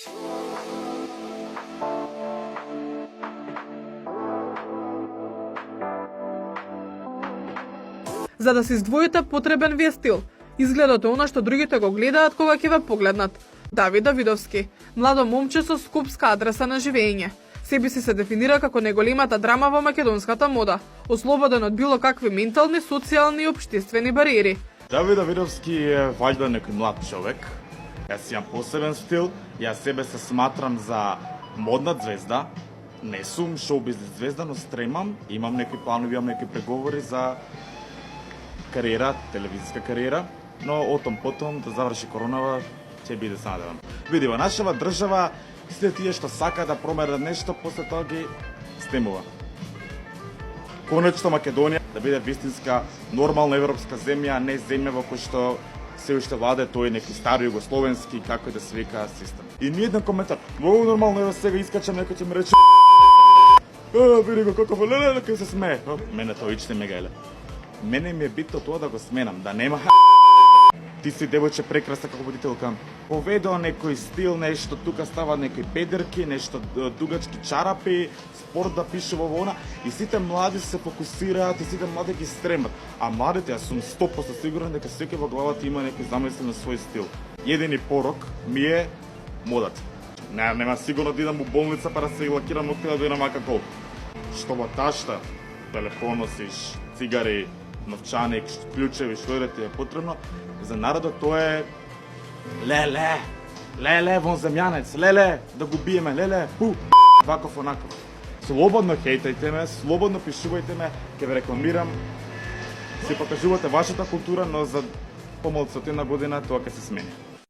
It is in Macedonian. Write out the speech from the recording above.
За да се издвоите, потребен ви е стил. Изгледот е она што другите го гледаат кога ќе ве погледнат. Давид Давидовски, младо момче со скупска адреса на живење. Себе си се дефинира како најголемата драма во македонската мода, ослободен од било какви ментални, социјални и општествени бариери. Давид Давидовски е вајда некој млад човек. Јас имам посебен стил, јас себе се сматрам за модна звезда. Не сум шоу-бизнес звезда, но стремам, имам некои планови, имам некои преговори за кариера, телевизиска кариера, но отом потом да заврши коронава, ќе биде санадевам. Види, во нашава држава, сите тие што сака да промерат нешто, после тоа ги стемува. Конечно Македонија да биде вистинска нормална европска земја, а не земја во која што се уште владе тој неки стари југословенски, како и да се вика, систем. И ни еден коментар, многу нормално, ево сега искачам, некој ќе ми рече види го како леле, кај се смее. Мене тоа ичте ме гајле. Мене ми е битно тоа да го сменам, да нема ти си девојче прекрасна како водителка. Поведува некој стил, нешто тука става некои педерки, нешто дугачки чарапи, спорт да пише во она и сите млади се фокусираат и сите млади ги стремат. А младите, јас сум 100% сигурен дека секој во главата има некој замислен на свој стил. Едини порок ми е модата. Нема сигурно да идам у болница па да се лакирам ноктите да идам ака кол. Што во ташта, телефон носиш, цигари, новчаник, клучеви, што ти е потребно, за народот тоа е леле, вонземјанец, леле, да го биеме, леле, ваков онаков. Слободно хейтајте ме, слободно пишувајте ме, ќе ве рекламирам, си покажувате вашата култура, но за помалку од една година тоа ќе се смени.